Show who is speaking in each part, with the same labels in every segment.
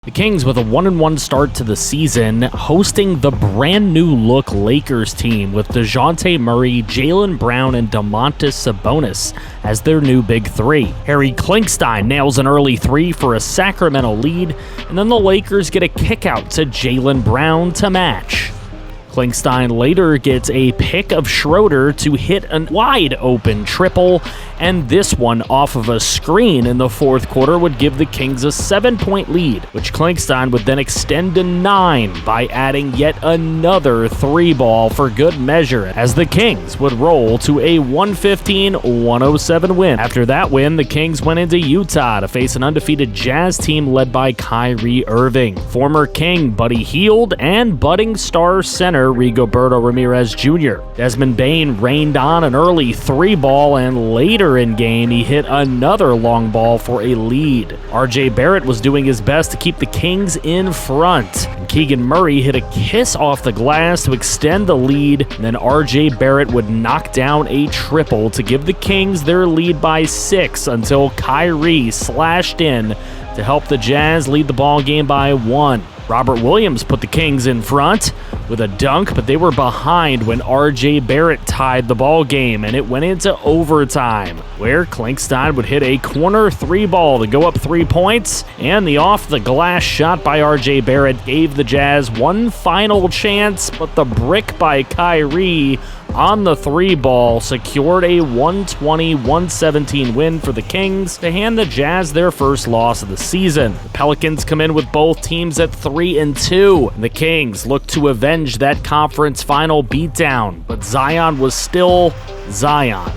Speaker 1: The Kings with a 1-1 start to the season, hosting the brand new look Lakers team with DeJounte Murray, Jaylen Brown, and Domantas Sabonis as their new big three. Harry Klinkstein nails an early three for a Sacramento lead, and then the Lakers get a kickout to Jaylen Brown to match. Klinkstein later gets a pick of Schroeder to hit a wide-open triple, and this one off of a screen in the fourth quarter would give the Kings a 7-point lead, which Klinkstein would then extend to 9 by adding yet another three ball for good measure, as the Kings would roll to a 115-107 win. After that win, the Kings went into Utah to face an undefeated Jazz team led by Kyrie Irving, former King Buddy Hield, and budding star center Rigoberto Ramirez Jr. Desmond Bane rained on an early three ball, and later in game he hit another long ball for a lead. RJ Barrett was doing his best to keep the Kings in front, and Keegan Murray hit a kiss off the glass to extend the lead, and then RJ Barrett would knock down a triple to give the Kings their lead by 6 until Kyrie slashed in to help the Jazz lead the ball game by 1. Robert Williams put the Kings in front with a dunk, but they were behind when RJ Barrett tied the ball game, and it went into overtime, where Klinkstein would hit a corner three ball to go up 3 points, and the off-the-glass shot by RJ Barrett gave the Jazz one final chance, but the brick by Kyrie on the three ball secured a 120-117 win for the Kings to hand the Jazz their first loss of the season. The Pelicans come in with both teams at 3-2, and the Kings look to avenge that conference final beatdown, but Zion was still Zion.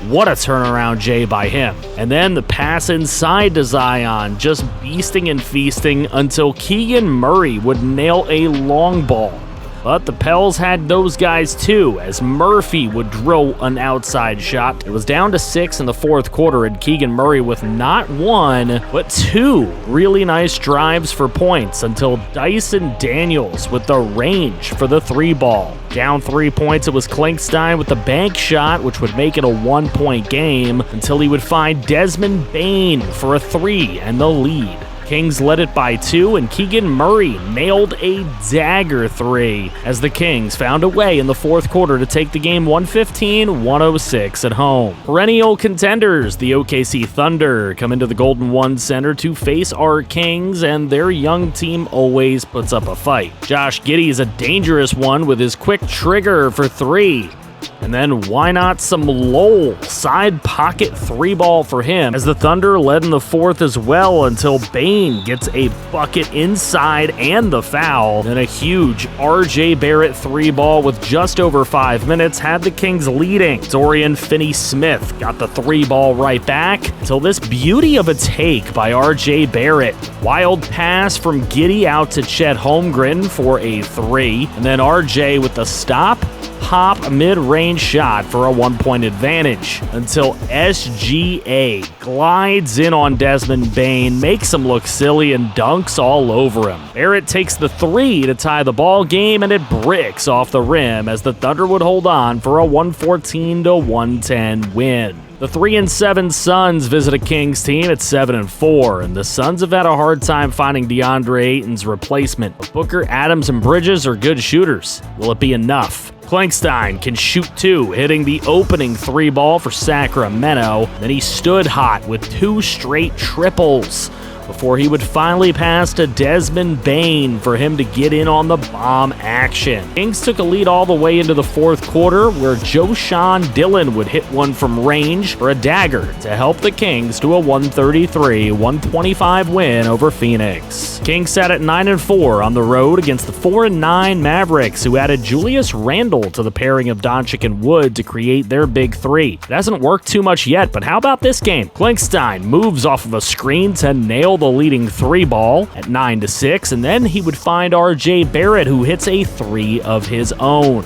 Speaker 1: What a turnaround, Jay, by him. And then the pass inside to Zion, just beasting and feasting until Keegan Murray would nail a long ball. But the Pels had those guys too, as Murphy would drill an outside shot. It was down to 6 in the fourth quarter, and Keegan Murray with not one, but 2 really nice drives for points until Dyson Daniels with the range for the three ball. Down 3 points, it was Klinkstein with the bank shot, which would make it a 1-point game, until he would find Desmond Bane for a 3 and the lead. Kings led it by 2, and Keegan Murray nailed a dagger 3 as the Kings found a way in the fourth quarter to take the game 115-106 at home. Perennial contenders, the OKC Thunder, come into the Golden One Center to face our Kings, and their young team always puts up a fight. Josh Giddey is a dangerous one with his quick trigger for 3. And then why not some Lowell side pocket three ball for him, as the Thunder led in the fourth as well until Bane gets a bucket inside and the foul. Then a huge RJ Barrett three ball with just over 5 minutes had the Kings leading. Dorian Finney-Smith got the three ball right back until this beauty of a take by RJ Barrett. Wild pass from Giddey out to Chet Holmgren for a 3, and then RJ with the stop, pop, mid-range shot for a 1-point advantage until SGA glides in on Desmond Bane, makes him look silly, and dunks all over him. Barrett takes the 3 to tie the ball game, and it bricks off the rim as the Thunder would hold on for a 114-110 win. The 3-7 Suns visit a Kings team at 7-4, and the Suns have had a hard time finding DeAndre Ayton's replacement. But Booker, Adams, and Bridges are good shooters. Will it be enough? Klinkstein can shoot 2, hitting the opening three ball for Sacramento. Then he stood hot with 2 straight triples before he would finally pass to Desmond Bane for him to get in on the bomb action. Kings took a lead all the way into the fourth quarter, where Joshawn Dillon would hit one from range for a dagger to help the Kings to a 133-125 win over Phoenix. Kings sat at 9-4 on the road against the 4-9 Mavericks, who added Julius Randle to the pairing of Doncic and Wood to create their big three. It hasn't worked too much yet, but how about this game? Klinkstein moves off of a screen to nail the leading three ball at 9-6, and then he would find RJ Barrett, who hits a 3 of his own.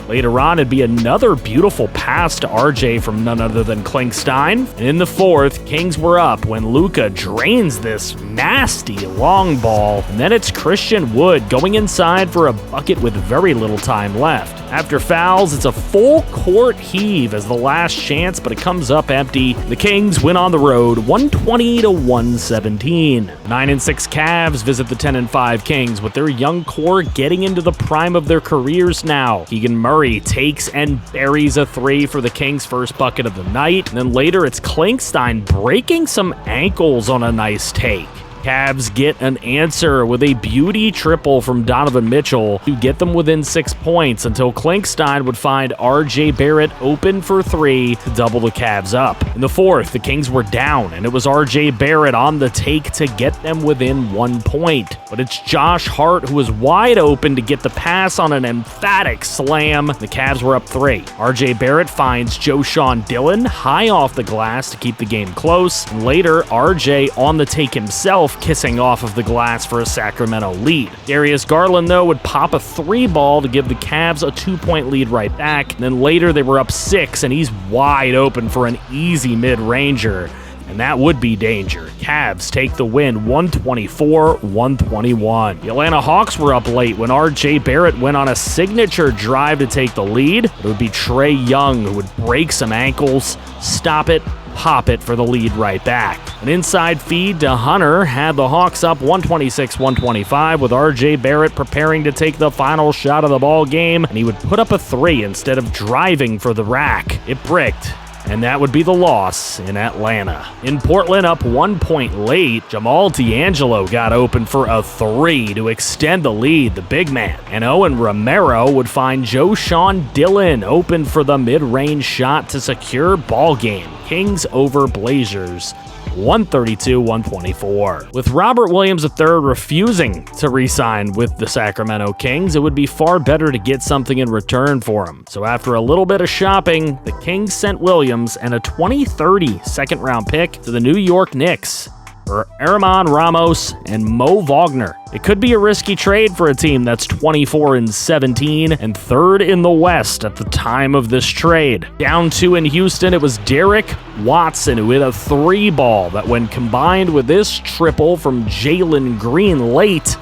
Speaker 1: Later on, it'd be another beautiful pass to RJ from none other than Klinkstein. And in the fourth, Kings were up when Luka drains this nasty long ball. And then it's Christian Wood going inside for a bucket with very little time left. After fouls, it's a full court heave as the last chance, but it comes up empty. The Kings win on the road 120-117. 9-6 Cavs visit the 10-5 Kings with their young core getting into the prime of their careers now. Keegan Murray takes and buries a three for the Kings' first bucket of the night. And then later it's Klinkstein breaking some ankles on a nice take. Cavs get an answer with a beauty triple from Donovan Mitchell to get them within 6 points until Klinkstein would find RJ Barrett open for three to double the Cavs up. In the fourth, the Kings were down, and it was RJ Barrett on the take to get them within 1 point. But it's Josh Hart who was wide open to get the pass on an emphatic slam. The Cavs were up three. RJ Barrett finds Joshawn Dillon high off the glass to keep the game close. And later, RJ on the take himself, kissing off of the glass for a Sacramento lead. Darius Garland, though, would pop a three ball to give the Cavs a 2-point lead right back. And then later they were up 6, and he's wide open for an easy mid-ranger. And that would be danger. Cavs take the win 124-121. The Atlanta Hawks were up late when RJ Barrett went on a signature drive to take the lead. It would be Trae Young who would break some ankles, stop it, pop it for the lead right back. An inside feed to Hunter had the Hawks up 126-125 with RJ Barrett preparing to take the final shot of the ball game, and he would put up a three instead of driving for the rack. It bricked, and that would be the loss in Atlanta. In Portland, up 1 point late, Jamal D'Angelo got open for a three to extend the lead, the big man. And Owen Romero would find Joshawn Dillon open for the mid-range shot to secure ball game. Kings over Blazers 132-124. With Robert Williams III refusing to re-sign with the Sacramento Kings, it would be far better to get something in return for him. So after a little bit of shopping, the Kings sent Williams and a 2030 second-round pick to the New York Knicks for Erman Ramos and Mo Wagner. It could be a risky trade for a team that's 24-17 and third in the West at the time of this trade. Down 2 in Houston, it was Derek Watson who hit a three ball that when combined with this triple from Jalen Green late,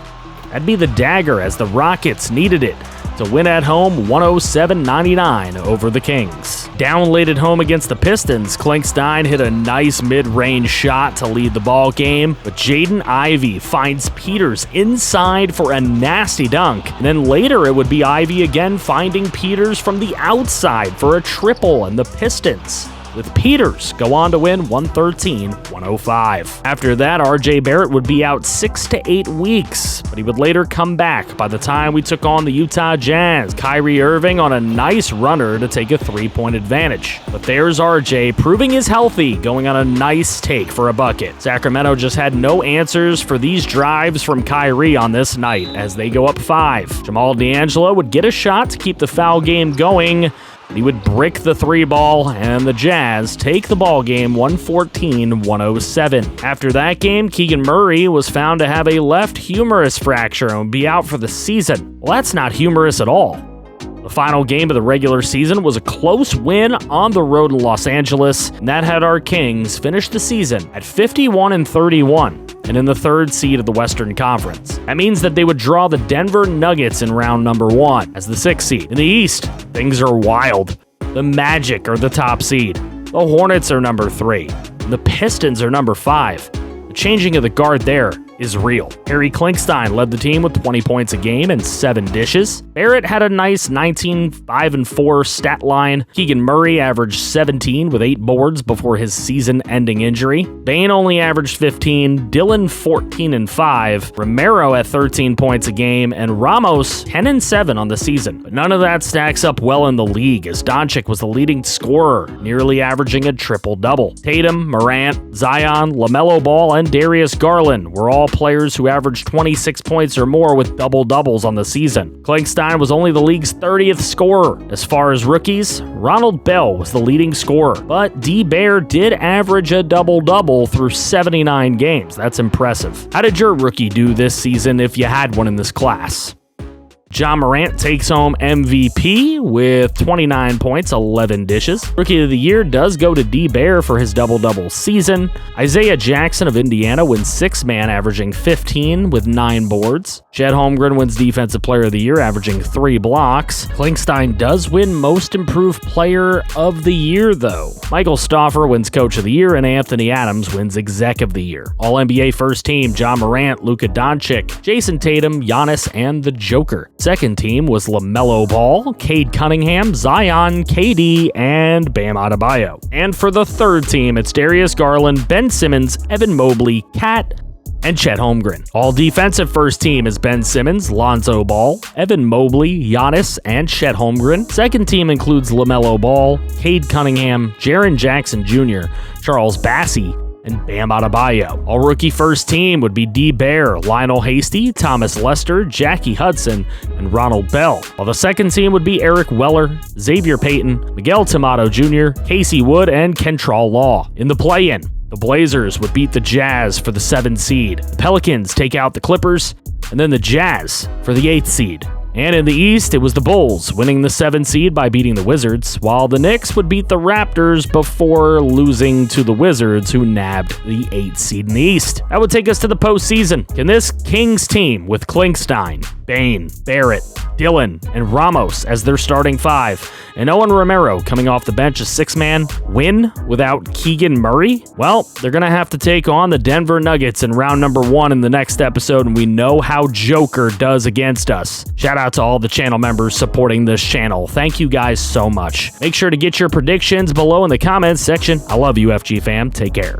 Speaker 1: that'd be the dagger as the Rockets needed it to win at home 107-99 over the Kings. Down late at home against the Pistons, Klinkstein hit a nice mid-range shot to lead the ball game, but Jaden Ivey finds Peters inside for a nasty dunk. And then later it would be Ivey again finding Peters from the outside for a triple, and the Pistons with Peters go on to win 113-105. After that, RJ Barrett would be out 6 to 8 weeks, but he would later come back by the time we took on the Utah Jazz. Kyrie Irving on a nice runner to take a 3-point advantage. But there's RJ proving he's healthy, going on a nice take for a bucket. Sacramento just had no answers for these drives from Kyrie on this night as they go up 5. Jamal D'Angelo would get a shot to keep the foul game going. He would brick the three ball, and the Jazz take the ball game 114-107. After that game, Keegan Murray was found to have a left humerus fracture and would be out for the season. Well, that's not humorous at all. The final game of the regular season was a close win on the road in Los Angeles, and that had our Kings finish the season at 51-31. And in the third seed of the Western Conference. That means that they would draw the Denver Nuggets in round number 1 as the 6th seed. In the East, things are wild. The Magic are the top seed. The Hornets are number 3. And the Pistons are number 5. The changing of the guard there is real. Harry Klinkstein led the team with 20 points a game and 7 dishes. Barrett had a nice 19, 5, and 4 stat line. Keegan Murray averaged 17 with 8 boards before his season-ending injury. Bane only averaged 15, Dillon 14 and 5, Romero at 13 points a game, and Ramos 10 and 7 on the season. But none of that stacks up well in the league as Doncic was the leading scorer, nearly averaging a triple-double. Tatum, Morant, Zion, LaMelo Ball, and Darius Garland were all players who averaged 26 points or more with double-doubles on the season. Klinkstein was only the league's 30th scorer. As far as rookies, Ronald Bell was the leading scorer, but D-Bear did average a double-double through 79 games. That's impressive. How did your rookie do this season if you had one in this class? Ja Morant takes home MVP with 29 points, 11 dishes. Rookie of the Year does go to D. Bear for his double-double season. Isaiah Jackson of Indiana wins sixth man, averaging 15 with 9 boards. Chet Holmgren wins Defensive Player of the Year, averaging 3 blocks. Klingstein does win Most Improved Player of the Year, though. Michael Stauffer wins Coach of the Year, and Anthony Adams wins Exec of the Year. All-NBA First Team, Ja Morant, Luka Doncic, Jason Tatum, Giannis, and the Joker. Second Team was LaMelo Ball, Cade Cunningham, Zion, KD, and Bam Adebayo. And for the third team, it's Darius Garland, Ben Simmons, Evan Mobley, Cat, and Chet Holmgren. All defensive first team is Ben Simmons, Lonzo Ball, Evan Mobley, Giannis, and Chet Holmgren. Second team includes LaMelo Ball, Cade Cunningham, Jaren Jackson Jr., Charles Bassey, and Bam Adebayo. All rookie first team would be D. Bear, Lionel Hasty, Thomas Lester, Jackie Hudson, and Ronald Bell. While the second team would be Eric Weller, Xavier Payton, Miguel Tomato Jr., Casey Wood, and Kentrell Law. In the play-in, the Blazers would beat the Jazz for the 7th seed. The Pelicans take out the Clippers, and then the Jazz for the 8th seed. And in the East, it was the Bulls winning the 7th seed by beating the Wizards, while the Knicks would beat the Raptors before losing to the Wizards, who nabbed the 8th seed in the East. That would take us to the postseason. Can this Kings team with Klingstein, Bane, Barrett, Dillon, and Ramos as their starting 5, and Owen Romero coming off the bench as 6-man, win without Keegan Murray? Well, they're going to have to take on the Denver Nuggets in round number 1 in the next episode, and we know how Joker does against us. Shout out to all the channel members supporting this channel. Thank you guys so much. Make sure to get your predictions below in the comments section. I love you, FG fam. Take care.